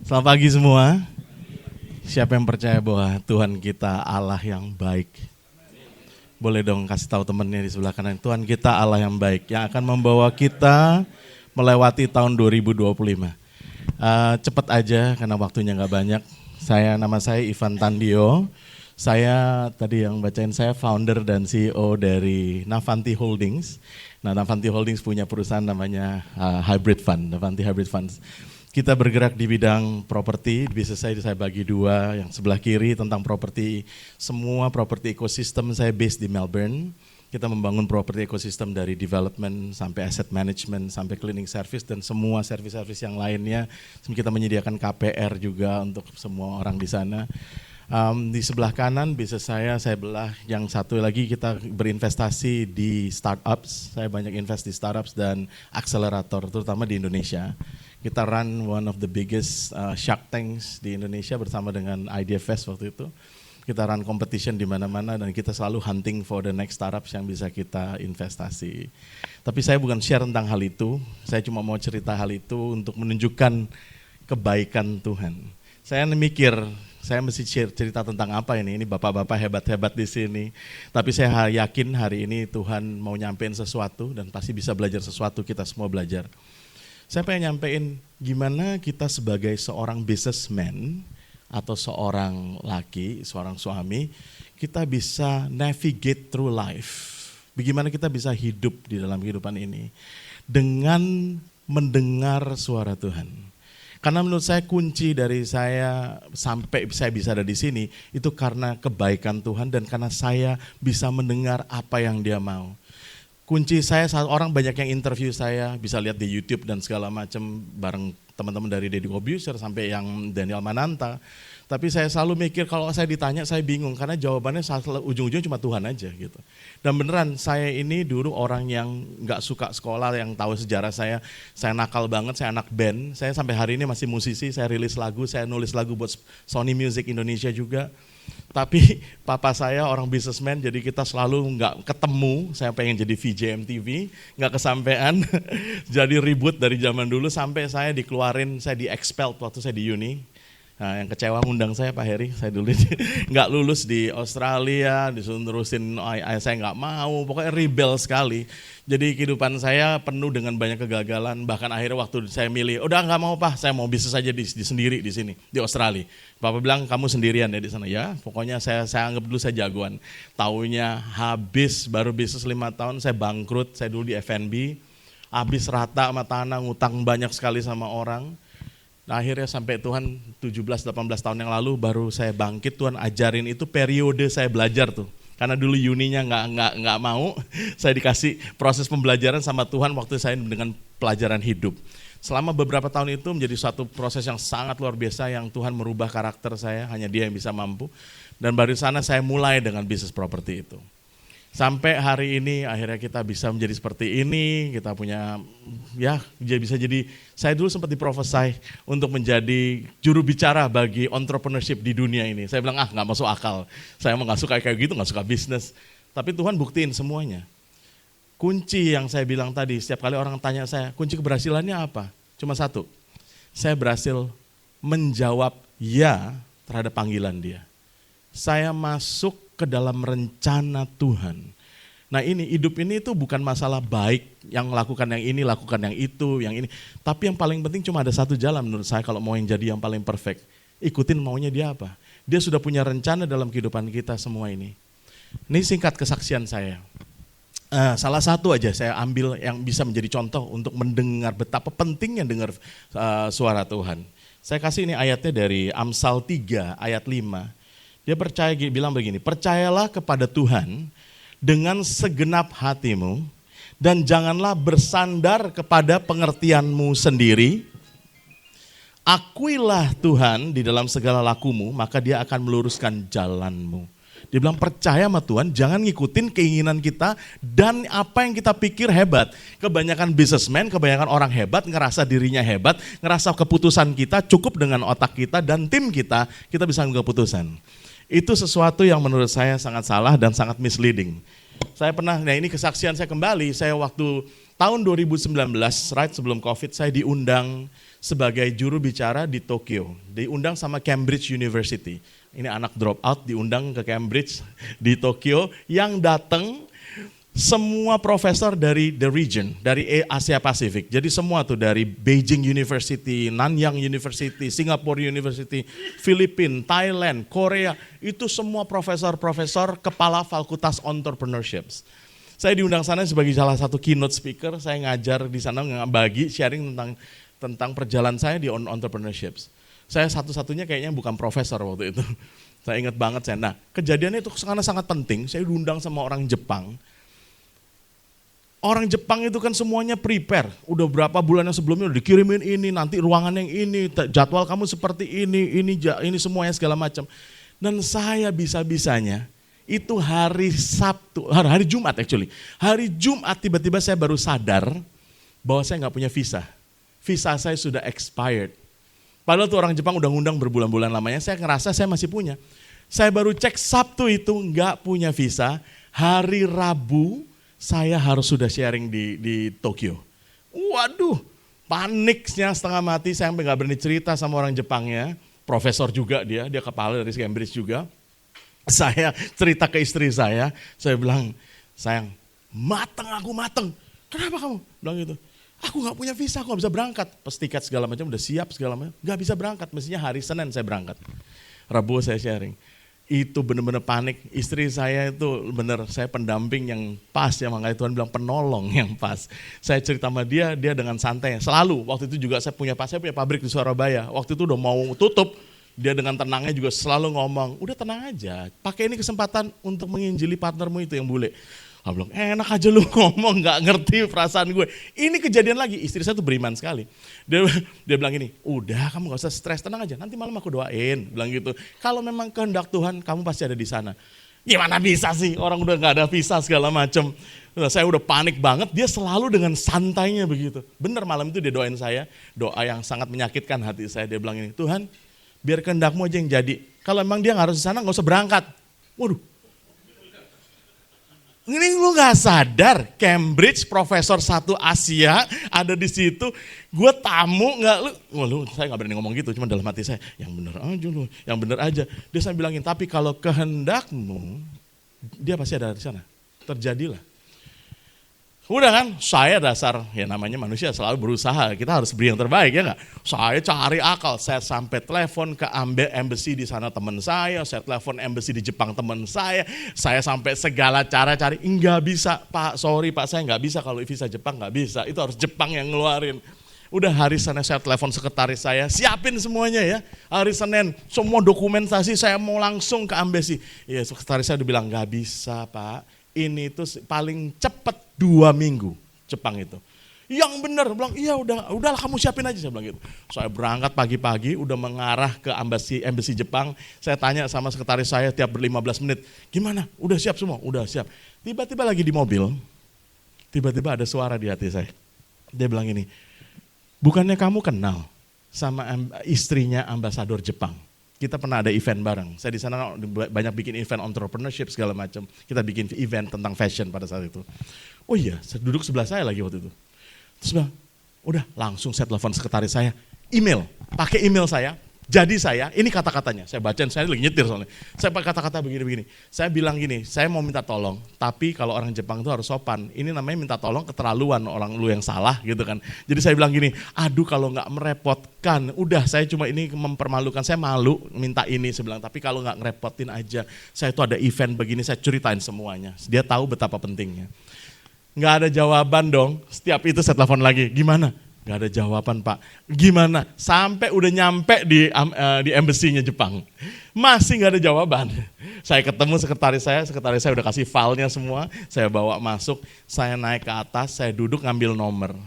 Selamat pagi semua. Siapa yang percaya bahwa Tuhan kita Allah yang baik? Boleh dong kasih tahu temannya di sebelah kanan, Tuhan kita Allah yang baik, yang akan membawa kita melewati tahun 2025. Cepat aja karena waktunya nggak banyak. Nama saya Ivan Tandio. Saya tadi yang bacain, saya founder dan CEO dari Navanti Holdings. Nah, Navanti Holdings punya perusahaan namanya Hybrid Fund, Navanti Hybrid Funds. Kita bergerak di bidang properti, bisnis saya bagi dua, yang sebelah kiri tentang properti, semua properti ekosistem saya based di Melbourne. Kita membangun properti ekosistem dari development sampai asset management, sampai cleaning service dan semua service-service yang lainnya. Kita menyediakan KPR juga untuk semua orang di sana. Di sebelah kanan bisnis saya belah, yang satu lagi kita berinvestasi di startups. Saya banyak invest di startups dan akselerator, terutama di Indonesia. Kita run one of the biggest Shark Tanks di Indonesia bersama dengan IDFS waktu itu. Kita run competition di mana-mana dan kita selalu hunting for the next startups yang bisa kita investasi. Tapi saya bukan share tentang hal itu, saya cuma mau cerita hal itu untuk menunjukkan kebaikan Tuhan. Saya mikir, saya mesti cerita tentang apa ini bapak-bapak hebat-hebat di sini. Tapi saya yakin hari ini Tuhan mau nyampein sesuatu dan pasti bisa belajar sesuatu, kita semua belajar. Saya pengen nyampein gimana kita sebagai seorang businessman atau seorang laki, seorang suami, kita bisa navigate through life. Bagaimana kita bisa hidup di dalam kehidupan ini dengan mendengar suara Tuhan. Karena menurut saya kunci dari saya sampai saya bisa ada di sini itu karena kebaikan Tuhan dan karena saya bisa mendengar apa yang Dia mau. Kunci saya saat orang banyak yang interview saya, bisa lihat di YouTube dan segala macam bareng teman-teman dari Deddy Corbuzier sampai yang Daniel Mananta. Tapi saya selalu mikir kalau saya ditanya saya bingung karena jawabannya ujung-ujungnya cuma Tuhan aja gitu. Dan beneran saya ini dulu orang yang nggak suka sekolah, yang tahu sejarah saya nakal banget, saya anak band. Saya sampai hari ini masih musisi, saya rilis lagu, saya nulis lagu buat Sony Music Indonesia juga. Tapi papa saya orang businessman, jadi kita selalu nggak ketemu. Saya pengen jadi VJ MTV, nggak kesampean. Jadi ribut dari zaman dulu sampai saya dikeluarin, saya di-expelled waktu saya di uni. Nah, yang kecewa ngundang saya Pak Heri, saya dulu nggak lulus di Australia, disuruh terusin, saya nggak mau, pokoknya rebel sekali. Jadi kehidupan saya penuh dengan banyak kegagalan, bahkan akhirnya waktu saya milih, udah nggak mau Pak, saya mau bisnis aja di sendiri di sini, di Australia. Papa bilang kamu sendirian ya di sana, ya pokoknya saya anggap dulu saya jagoan. Taunya habis, baru bisnis 5 tahun saya bangkrut, saya dulu di F&B, habis rata sama tanah, ngutang banyak sekali sama orang. Nah, akhirnya sampai Tuhan 17-18 tahun yang lalu baru saya bangkit, Tuhan ajarin itu periode saya belajar tuh. Karena dulu uninya nggak mau, saya dikasih proses pembelajaran sama Tuhan waktu saya dengan pelajaran hidup. Selama beberapa tahun itu menjadi suatu proses yang sangat luar biasa yang Tuhan merubah karakter saya, hanya Dia yang bisa mampu. Dan baru sana saya mulai dengan bisnis properti itu. Sampai hari ini akhirnya kita bisa menjadi seperti ini, kita punya, ya bisa jadi, saya dulu sempat diprofesai untuk menjadi juru bicara bagi entrepreneurship di dunia ini. Saya bilang nggak masuk akal, saya emang nggak suka kayak gitu, nggak suka bisnis. Tapi Tuhan buktiin semuanya. Kunci yang saya bilang tadi, setiap kali orang tanya saya, kunci keberhasilannya apa? Cuma satu, saya berhasil menjawab ya terhadap panggilan Dia. Saya masuk ke dalam rencana Tuhan. Nah ini, hidup ini itu bukan masalah baik, yang lakukan yang ini, lakukan yang itu, yang ini. Tapi yang paling penting cuma ada satu jalan menurut saya kalau mau yang jadi yang paling perfect. Ikutin maunya Dia apa. Dia sudah punya rencana dalam kehidupan kita semua ini. Ini singkat kesaksian saya. Salah satu aja saya ambil yang bisa menjadi contoh untuk mendengar betapa pentingnya dengar suara Tuhan. Saya kasih ini ayatnya dari Amsal 3 ayat 5. Dia bilang begini, percayalah kepada Tuhan dengan segenap hatimu dan janganlah bersandar kepada pengertianmu sendiri. Akuilah Tuhan di dalam segala lakumu, maka Dia akan meluruskan jalanmu. Dia bilang percaya sama Tuhan, jangan ngikutin keinginan kita dan apa yang kita pikir hebat. Kebanyakan businessman, kebanyakan orang hebat, ngerasa dirinya hebat, ngerasa keputusan kita cukup dengan otak kita dan tim kita bisa mengambil keputusan. Itu sesuatu yang menurut saya sangat salah dan sangat misleading. Saya pernah, nah ini kesaksian saya kembali, saya waktu tahun 2019, right sebelum COVID, saya diundang sebagai juru bicara di Tokyo. Diundang sama Cambridge University. Ini anak drop out diundang ke Cambridge di Tokyo, yang datang semua profesor dari the region, dari Asia Pasifik. Jadi semua tuh dari Beijing University, Nanyang University, Singapore University, Filipina, Thailand, Korea. Itu semua profesor-profesor kepala fakultas entrepreneurship. Saya diundang sana sebagai salah satu keynote speaker. Saya ngajar di sana, bagi sharing tentang perjalanan saya di entrepreneurship. Saya satu-satunya kayaknya bukan profesor waktu itu. Saya ingat banget saya. Nah, kejadiannya itu karena sangat penting. Saya diundang sama orang Jepang. Orang Jepang itu kan semuanya prepare, udah berapa bulan yang sebelumnya udah dikirimin ini, nanti ruangan yang ini, jadwal kamu seperti ini semuanya segala macam. Dan saya bisa-bisanya, itu hari Sabtu, hari Jumat actually. Hari Jumat tiba-tiba saya baru sadar bahwa saya nggak punya visa. Visa saya sudah expired. Padahal tuh orang Jepang udah ngundang berbulan-bulan lamanya, saya ngerasa saya masih punya. Saya baru cek Sabtu itu nggak punya visa, hari Rabu, saya harus sudah sharing di Tokyo. Waduh, paniknya setengah mati, saya sampai gak berani cerita sama orang Jepangnya. Profesor juga dia kepala dari Cambridge juga. Saya cerita ke istri saya bilang, sayang, aku mateng. Kenapa kamu? Bilang gitu, aku gak punya visa, aku gak bisa berangkat. Pas tiket segala macam, udah siap segala macam, gak bisa berangkat. Mestinya hari Senin saya berangkat. Rabu saya sharing. Itu benar-benar panik. Istri saya itu benar, saya pendamping yang pas, ya makanya Tuhan bilang penolong yang pas. Saya cerita sama dia dengan santai. Selalu, waktu itu juga saya punya pabrik di Surabaya. Waktu itu udah mau tutup, dia dengan tenangnya juga selalu ngomong, udah tenang aja, pakai ini kesempatan untuk menginjili partnermu itu yang bule. Aku bilang, enak aja lu ngomong, gak ngerti perasaan gue. Ini kejadian lagi, istri saya tuh beriman sekali. Dia bilang gini, udah kamu gak usah stres, tenang aja, nanti malam aku doain. Bilang gitu, kalau memang kehendak Tuhan, kamu pasti ada di sana. Gimana bisa sih, orang udah gak ada visa segala macam. Saya udah panik banget, dia selalu dengan santainya begitu. Bener malam itu dia doain saya, doa yang sangat menyakitkan hati saya. Dia bilang ini, Tuhan biar kehendakmu aja yang jadi. Kalau memang dia gak harus di sana, gak usah berangkat. Waduh. Ini lu gak sadar, Cambridge profesor satu Asia ada di situ, gue tamu saya gak berani ngomong gitu, cuma dalam hati saya, yang bener aja lu, yang bener aja. Dia saya bilangin, tapi kalau kehendakmu, dia pasti ada di sana, terjadilah. Udah kan, saya dasar, ya namanya manusia selalu berusaha, kita harus beri yang terbaik ya enggak. Saya cari akal, saya sampai telepon ke embassy di sana teman saya telepon embassy di Jepang teman saya sampai segala cara cari, enggak bisa Pak, sorry Pak, saya enggak bisa kalau visa Jepang enggak bisa, itu harus Jepang yang ngeluarin. Udah hari Senin saya telepon sekretaris saya, siapin semuanya ya, hari Senin semua dokumentasi saya mau langsung ke embassy. Ya sekretaris saya udah bilang, enggak bisa Pak, ini tuh paling cepat 2 minggu Jepang itu. Yang benar, bilang iya udahlah kamu siapin aja, saya bilang gitu. Saya berangkat pagi-pagi udah mengarah ke embassy Jepang. Saya tanya sama sekretaris saya tiap 15 menit, gimana? Udah siap semua? Udah siap. Tiba-tiba lagi di mobil, tiba-tiba ada suara di hati saya. Dia bilang ini, bukannya kamu kenal sama istrinya ambasador Jepang? Kita pernah ada event bareng. Saya di sana banyak bikin event entrepreneurship segala macam. Kita bikin event tentang fashion pada saat itu. Oh iya, duduk sebelah saya lagi waktu itu. Terus bilang, udah langsung saya telepon sekretaris saya, pakai email saya. Jadi saya, ini kata-katanya, saya bacain, saya lagi nyetir soalnya. Saya pakai kata-kata begini-begini. Saya bilang gini, saya mau minta tolong, tapi kalau orang Jepang itu harus sopan. Ini namanya minta tolong keterlaluan, orang lu yang salah gitu kan. Jadi saya bilang gini, aduh kalau nggak merepotkan, udah saya cuma ini mempermalukan, saya malu minta ini, saya bilang, tapi kalau nggak ngerepotin aja, saya itu ada event begini, saya ceritain semuanya. Dia tahu betapa pentingnya. Nggak ada jawaban dong, setiap itu saya telepon lagi, gimana? Gak ada jawaban Pak, gimana? Sampai udah nyampe di embassy-nya Jepang, masih gak ada jawaban. Saya ketemu sekretaris saya udah kasih filenya semua, saya bawa masuk, saya naik ke atas, saya duduk ngambil nomor,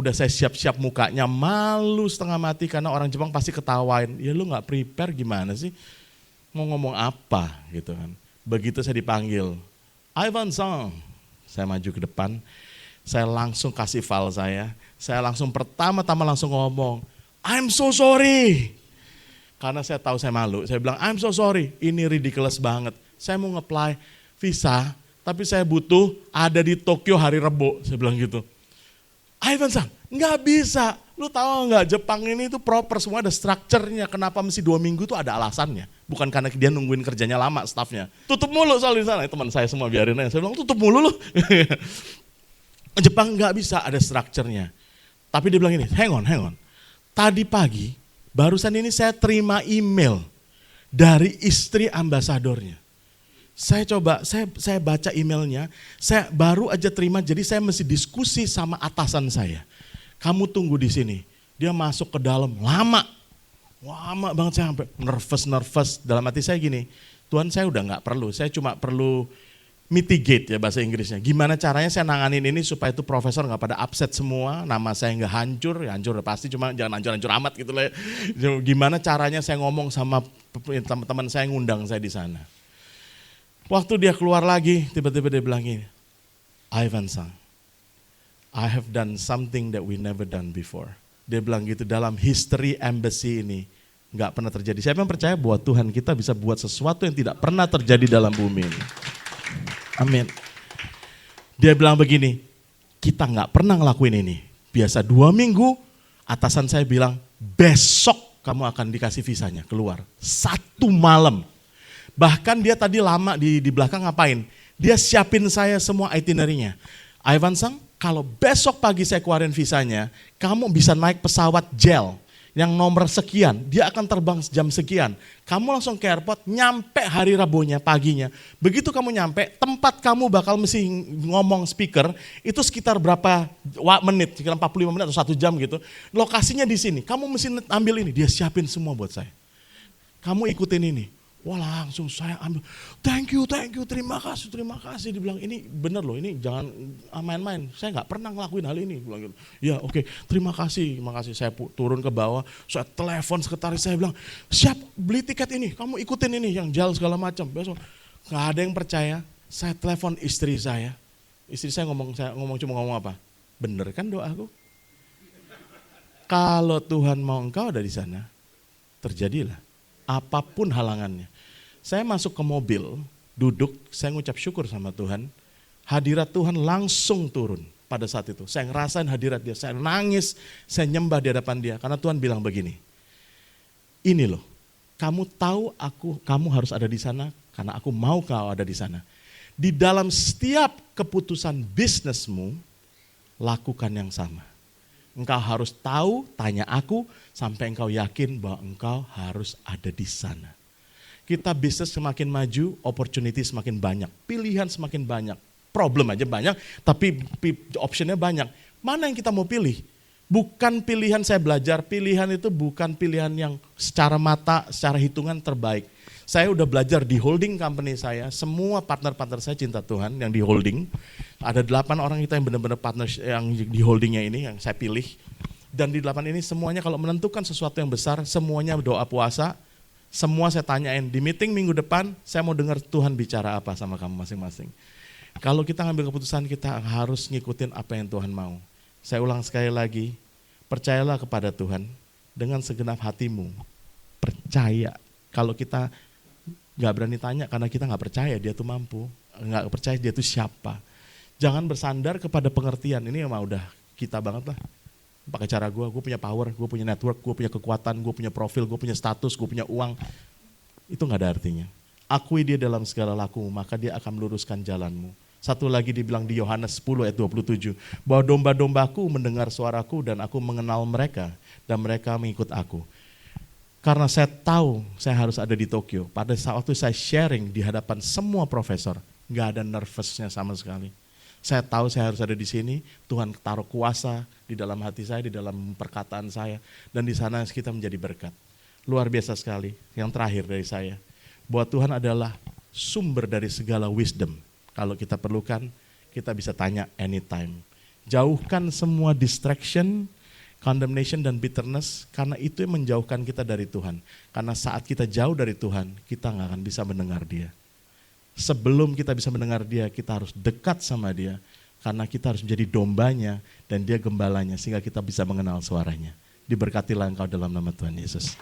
udah saya siap-siap mukanya, malu setengah mati karena orang Jepang pasti ketawain, ya lu gak prepare gimana sih, mau ngomong apa gitu kan. Begitu saya dipanggil, Ivan-san, saya maju ke depan, saya langsung kasih file saya langsung pertama-tama langsung ngomong, I'm so sorry. Karena saya tahu saya malu, saya bilang I'm so sorry, ini ridiculous banget. Saya mau nge-apply visa, tapi saya butuh ada di Tokyo hari Rebo, saya bilang gitu. Ivan-san, nggak bisa, Lu tahu nggak Jepang ini tuh proper, semua ada strukturnya. Kenapa mesti 2 minggu tuh ada alasannya. Bukan karena dia nungguin kerjanya lama staffnya. Tutup mulu soal di sana, teman saya semua biarin aja. Saya bilang tutup mulu lu. Jepang nggak bisa, ada strukturnya. Tapi dia bilang ini, hang on. Tadi pagi, barusan ini saya terima email dari istri ambasadornya. Saya baca emailnya, saya baru aja terima, jadi saya mesti diskusi sama atasan saya. Kamu tunggu di sini. Dia masuk ke dalam, lama banget, saya sampai nervous. Dalam hati saya gini, Tuhan saya udah nggak perlu, saya cuma perlu mitigate ya bahasa Inggrisnya. Gimana caranya saya nanganin ini supaya itu profesor nggak pada upset semua, nama saya nggak hancur, ya hancur pasti, cuma jangan hancur amat gitu lah. Gimana caranya saya ngomong sama teman-teman saya yang ngundang saya di sana. Waktu dia keluar lagi, tiba-tiba dia bilang gini, Ivan-san, I have done something that we never done before. Dia bilang gitu, dalam history embassy ini nggak pernah terjadi. Siapa yang percaya bahwa Tuhan kita bisa buat sesuatu yang tidak pernah terjadi dalam bumi ini? Amin. Dia bilang begini, kita nggak pernah ngelakuin ini. Biasa 2 minggu, atasan saya bilang, besok kamu akan dikasih visanya keluar. 1 malam. Bahkan dia tadi lama di belakang ngapain? Dia siapin saya semua itinerary-nya. Ivan-san, kalau besok pagi saya keluarin visanya, kamu bisa naik pesawat JEL yang nomor sekian, dia akan terbang jam sekian. Kamu langsung ke airport, nyampe hari Rabunya paginya. Begitu kamu nyampe, tempat kamu bakal mesti ngomong speaker, itu sekitar berapa menit, sekitar 45 menit atau 1 jam gitu. Lokasinya di sini, kamu mesti ambil ini, dia siapin semua buat saya. Kamu ikutin ini. Wah langsung saya ambil, thank you, terima kasih. Dibilang ini bener loh, ini jangan main-main, saya nggak pernah ngelakuin hal ini. Bilang gitu. Ya oke, terima kasih. Saya turun ke bawah, saya telepon sekretaris saya bilang, siap beli tiket ini, kamu ikutin ini, yang jalan segala macam. Besok nggak ada yang percaya, saya telepon istri saya cuma ngomong apa? Bener kan doaku? Kalau Tuhan mau engkau ada di sana, terjadilah apapun halangannya. Saya masuk ke mobil, duduk, saya ngucap syukur sama Tuhan. Hadirat Tuhan langsung turun pada saat itu. Saya ngerasain hadirat dia, saya nangis, saya nyembah di hadapan dia. Karena Tuhan bilang begini, ini loh, kamu tahu kamu harus ada di sana karena aku mau kau ada di sana. Di dalam setiap keputusan bisnismu, lakukan yang sama. Engkau harus tahu, tanya aku, sampai engkau yakin bahwa engkau harus ada di sana. Kita bisnis semakin maju, opportunity semakin banyak, pilihan semakin banyak, problem aja banyak, tapi optionnya banyak. Mana yang kita mau pilih? Bukan pilihan saya belajar, pilihan itu bukan pilihan yang secara mata, secara hitungan terbaik. Saya udah belajar di holding company saya, semua partner-partner saya cinta Tuhan yang di holding. Ada 8 orang kita yang benar-benar partner yang di holdingnya ini yang saya pilih. Dan di 8 ini semuanya kalau menentukan sesuatu yang besar, semuanya doa puasa. Semua saya tanyain, di meeting minggu depan saya mau dengar Tuhan bicara apa sama kamu masing-masing. Kalau kita ngambil keputusan kita harus ngikutin apa yang Tuhan mau. Saya ulang sekali lagi, percayalah kepada Tuhan dengan segenap hatimu. Percaya. Kalau kita nggak berani tanya karena kita nggak percaya dia tuh mampu, nggak percaya dia tuh siapa. Jangan bersandar kepada pengertian, ini emang udah kita banget lah. Pakai cara gue punya power, gue punya network, gue punya kekuatan, gue punya profil, gue punya status, gue punya uang. Itu gak ada artinya. Akui dia dalam segala lakumu, maka dia akan meluruskan jalanmu. Satu lagi dibilang di Yohanes 10 ayat 27, bahwa domba-dombaku mendengar suaraku dan aku mengenal mereka dan mereka mengikut aku. Karena saya tahu saya harus ada di Tokyo, pada saat itu saya sharing di hadapan semua profesor, gak ada nervousnya sama sekali. Saya tahu saya harus ada di sini, Tuhan taruh kuasa di dalam hati saya, di dalam perkataan saya, dan di sana kita menjadi berkat. Luar biasa sekali. Yang terakhir dari saya, bahwa Tuhan adalah sumber dari segala wisdom. Kalau kita perlukan, kita bisa tanya anytime. Jauhkan semua distraction, condemnation dan bitterness, karena itu yang menjauhkan kita dari Tuhan. Karena saat kita jauh dari Tuhan, kita nggak akan bisa mendengar Dia. Sebelum kita bisa mendengar Dia, kita harus dekat sama Dia. Karena kita harus menjadi dombanya dan Dia gembalanya, sehingga kita bisa mengenal suaranya. Diberkatilah engkau dalam nama Tuhan Yesus.